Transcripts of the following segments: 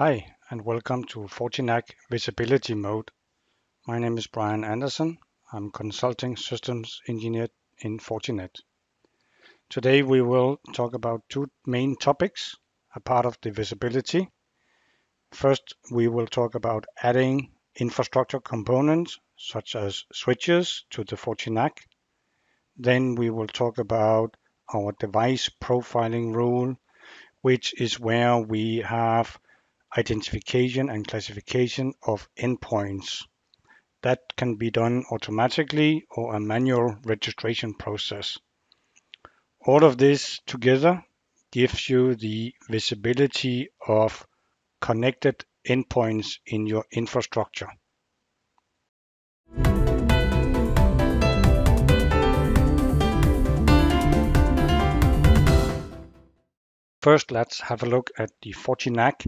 Hi, and welcome to FortiNAC Visibility Mode. My name is Brian Anderson. I'm Consulting Systems Engineer in Fortinet. Today we will talk about two main topics, a part of the visibility. First, we will talk about adding infrastructure components such as switches to the FortiNAC. Then we will talk about our device profiling rule, which is where we have identification and classification of endpoints. That can be done automatically or a manual registration process. All of this together gives you the visibility of connected endpoints in your infrastructure. First, let's have a look at the FortiNAC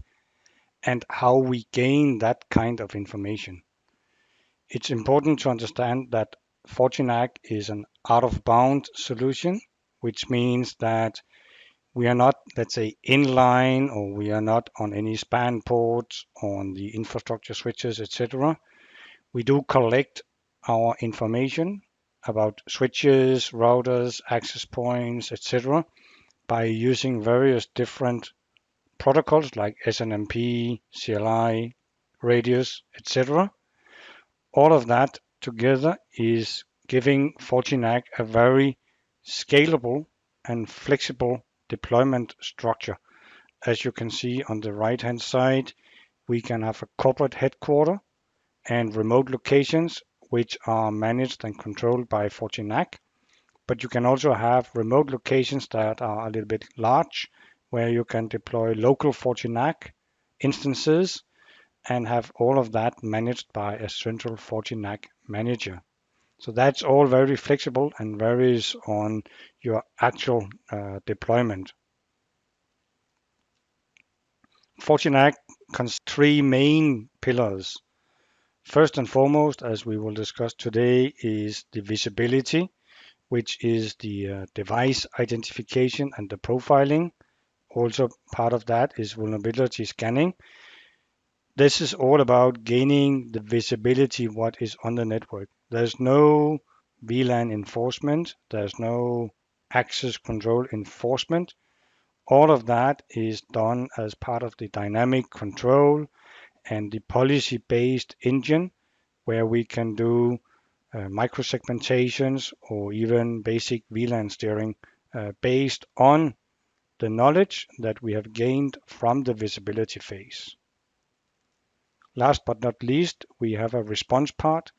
and how we gain that kind of information. It's important to understand that FortiNAC is an out-of-bound solution, which means that we are not, let's say, inline, or we are not on any span ports on the infrastructure switches, etc. We do collect our information about switches, routers, access points, etc. by using various different protocols like SNMP, CLI, radius, etc. All of that together is giving FortiNAC a very scalable and flexible deployment structure. As you can see on the right-hand side, we can have a corporate headquarters and remote locations which are managed and controlled by FortiNAC. But you can also have remote locations that are a little bit large, where you can deploy local FortiNAC instances and have all of that managed by a central FortiNAC manager. So that's all very flexible and varies on your actual deployment. FortiNAC consists of three main pillars. First and foremost, as we will discuss today, is the visibility, which is the device identification and the profiling. Also part of that is vulnerability scanning. This is all about gaining the visibility what is on the network. There's no VLAN enforcement. There's no access control enforcement. All of that is done as part of the dynamic control and the policy-based engine, where we can do microsegmentations or even basic VLAN steering based on the knowledge that we have gained from the visibility phase. Last but not least, we have a response part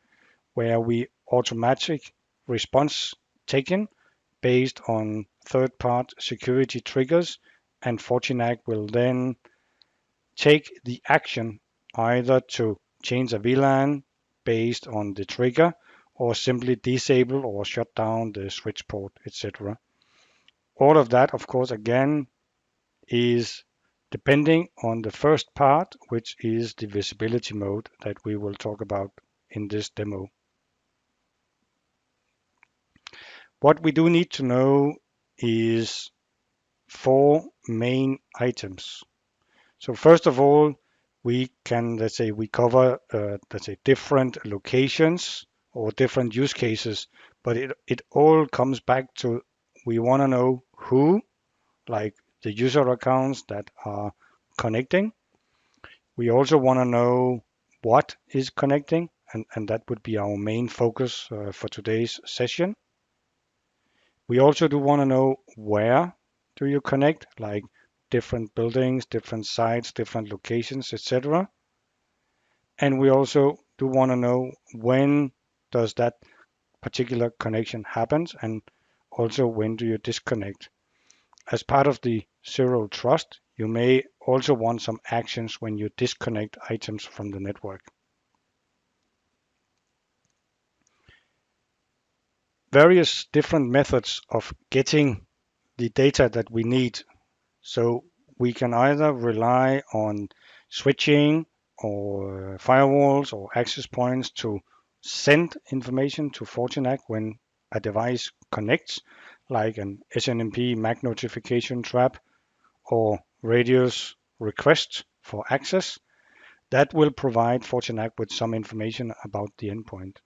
where we automatic response taken based on third-part security triggers, and FortiNAC will then take the action either to change a VLAN based on the trigger or simply disable or shut down the switch port, etc. All of that, of course, again, is depending on the first part, which is the visibility mode that we will talk about in this demo. What we do need to know is four main items. So first of all, we can, let's say, we cover, different locations or different use cases, but it all comes back to we want to know who, like the user accounts that are connecting. We also want to know what is connecting, and that would be our main focus for today's session. We also do want to know where do you connect, like different buildings, different sites, different locations, etc. And we also do want to know when does that particular connection happens, and also when do you disconnect. As part of the zero trust, you may also want some actions when you disconnect items from the network. Various different methods of getting the data that we need. So we can either rely on switching or firewalls or access points to send information to FortiNAC when a device connects, like an SNMP MAC notification trap or radius request for access. That will provide FortiNAC with some information about the endpoint.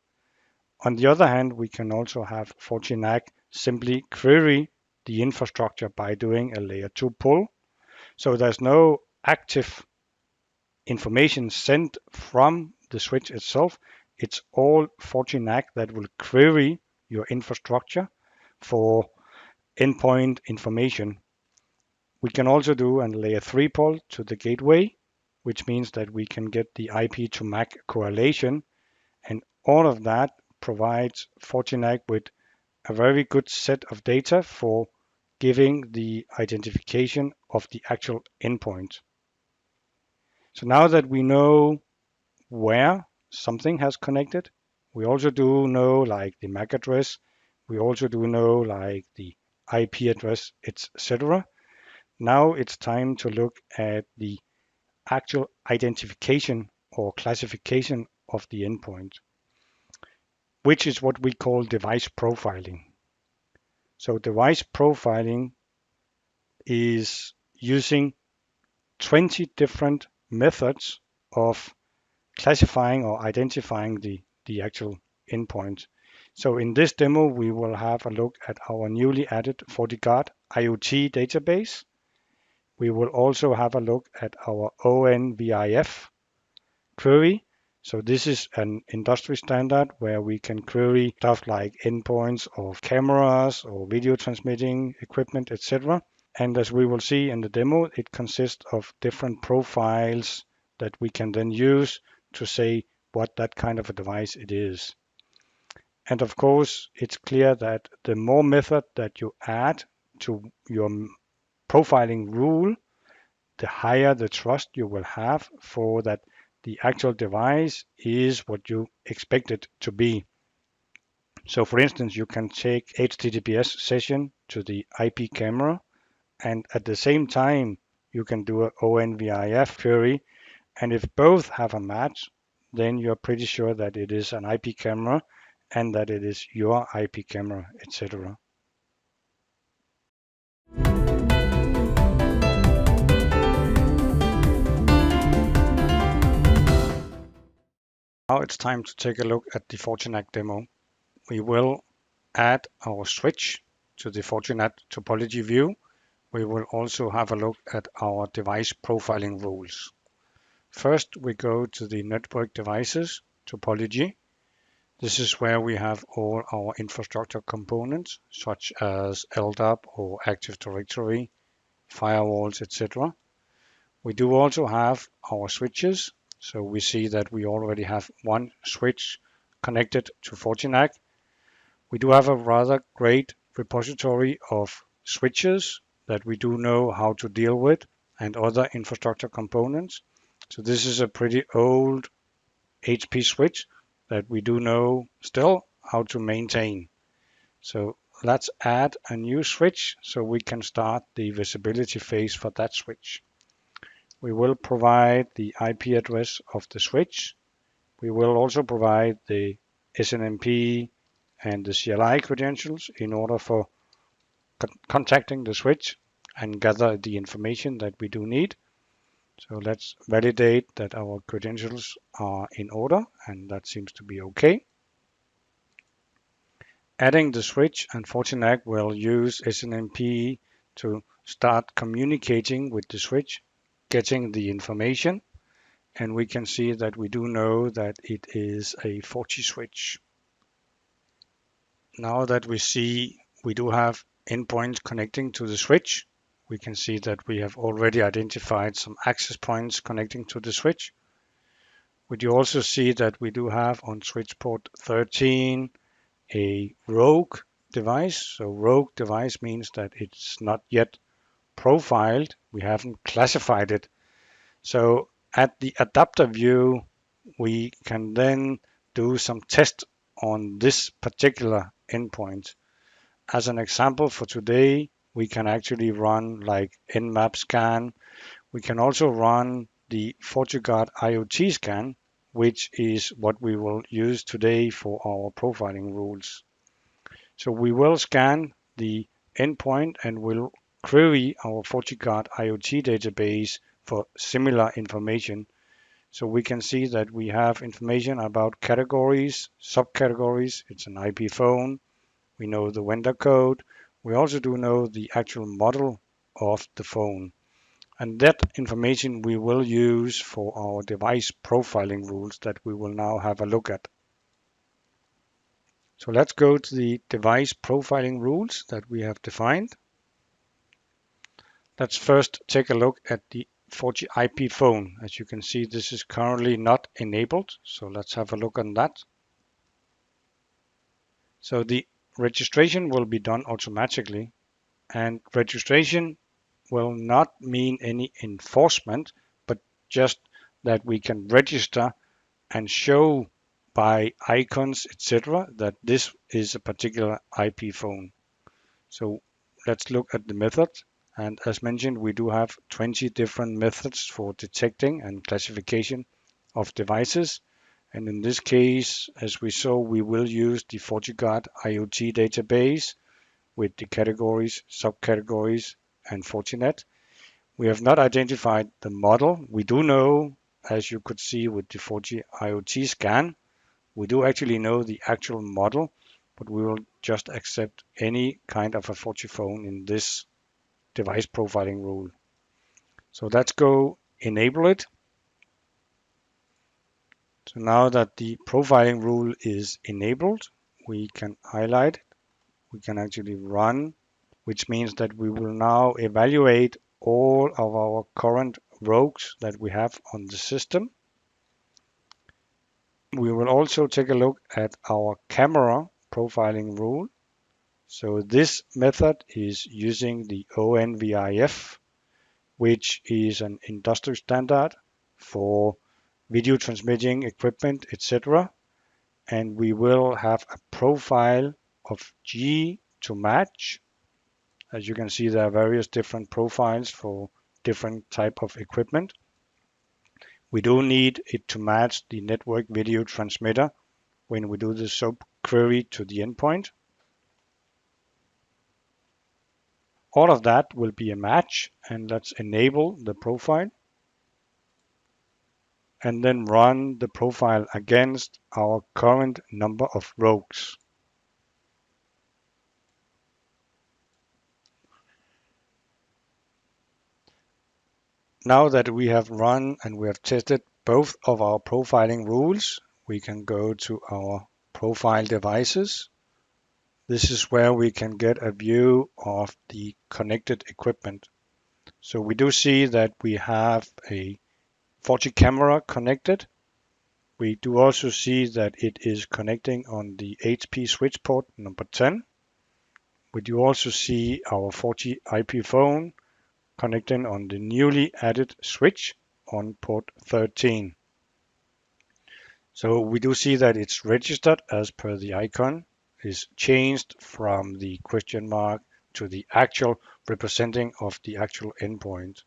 On the other hand, we can also have FortiNAC simply query the infrastructure by doing a layer 2 pull. So there's no active information sent from the switch itself. It's all FortiNAC that will query your infrastructure for endpoint information. We can also do a layer 3 pull to the gateway, which means that we can get the IP to MAC correlation, and all of that provides FortiNAC with a very good set of data for giving the identification of the actual endpoint. So now that we know where something has connected, we also do know like the MAC address, we also do know like the IP address, etc. Now it's time to look at the actual identification or classification of the endpoint, which is what we call device profiling. So device profiling is using 20 different methods of classifying or identifying the actual endpoint. So in this demo, we will have a look at our newly added FortiGuard IoT database. We will also have a look at our ONVIF query. So this is an industry standard where we can query stuff like endpoints of cameras or video transmitting equipment, etc. And as we will see in the demo, it consists of different profiles that we can then use to say what that kind of a device it is. And of course, it's clear that the more method that you add to your profiling rule, the higher the trust you will have for that the actual device is what you expect it to be. So for instance, you can take HTTPS session to the IP camera, and at the same time, you can do an ONVIF query. And if both have a match, then you're pretty sure that it is an IP camera and that it is your IP camera, etc. Now it's time to take a look at the FortiNAC demo. We will add our switch to the Fortinet topology view. We will also have a look at our device profiling rules. First, we go to the network devices topology. This is where we have all our infrastructure components, such as LDAP or Active Directory, firewalls, etc. We do also have our switches. So we see that we already have one switch connected to FortiNAC. We do have a rather great repository of switches that we do know how to deal with and other infrastructure components. So this is a pretty old HP switch that we do know still how to maintain. So let's add a new switch so we can start the visibility phase for that switch. We will provide the IP address of the switch. We will also provide the SNMP and the CLI credentials in order for contacting the switch and gather the information that we do need. So let's validate that our credentials are in order, and that seems to be okay. Adding the switch and FortiNAC will use SNMP to start communicating with the switch, getting the information, and we can see that we do know that it is a Forti switch. Now that we see we do have endpoints connecting to the switch, we can see that we have already identified some access points connecting to the switch. We do also see that we do have on switch port 13 a rogue device. So rogue device means that it's not yet profiled. We haven't classified it. So at the adapter view, we can then do some tests on this particular endpoint. As an example for today, we can actually run like Nmap scan. We can also run the FortiGuard IoT scan, which is what we will use today for our profiling rules. So we will scan the endpoint and will query our FortiGuard IoT database for similar information. So we can see that we have information about categories, subcategories. It's an IP phone. We know the vendor code. We also do know the actual model of the phone. And that information we will use for our device profiling rules that we will now have a look at. So let's go to the device profiling rules that we have defined. Let's first take a look at the FortiIP phone. As you can see, this is currently not enabled. So let's have a look on that. So the registration will be done automatically, and registration will not mean any enforcement, but just that we can register and show by icons, etc., that this is a particular IP phone. So let's look at the method. And as mentioned, we do have 20 different methods for detecting and classification of devices. And in this case, as we saw, we will use the FortiGuard IoT database with the categories, subcategories, and Fortinet. We have not identified the model. We do know, as you could see with the Forti IoT scan, we do actually know the actual model, but we will just accept any kind of a Forti phone in this device profiling rule. So let's go enable it. So now that the profiling rule is enabled, we can highlight it. We can actually run, which means that we will now evaluate all of our current rogues that we have on the system. We will also take a look at our camera profiling rule. So this method is using the ONVIF, which is an industry standard for video transmitting equipment, etc. And we will have a profile of G to match. As you can see, there are various different profiles for different type of equipment. We do need it to match the network video transmitter when we do the sub query to the endpoint. All of that will be a match, and let's enable the profile and then run the profile against our current number of rogues. Now that we have run and we have tested both of our profiling rules, we can go to our profile devices. This is where we can get a view of the connected equipment. So we do see that we have a Forti camera connected. We do also see that it is connecting on the HP switch port number 10. We do also see our Forti IP phone connecting on the newly added switch on port 13. So we do see that it's registered as per the icon, is changed from the question mark to the actual representing of the actual endpoint.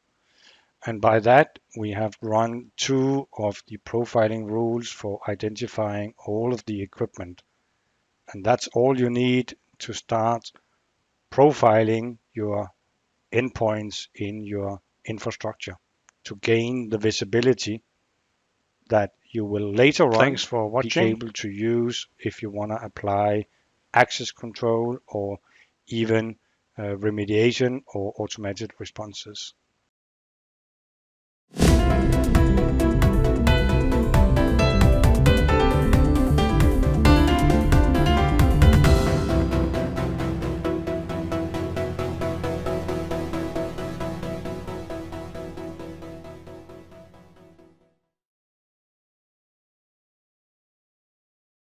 And by that, we have run 2 of the profiling rules for identifying all of the equipment. And that's all you need to start profiling your endpoints in your infrastructure to gain the visibility that you will later on Thanks for watching. be able to use if you want to apply access control or even remediation or automated responses.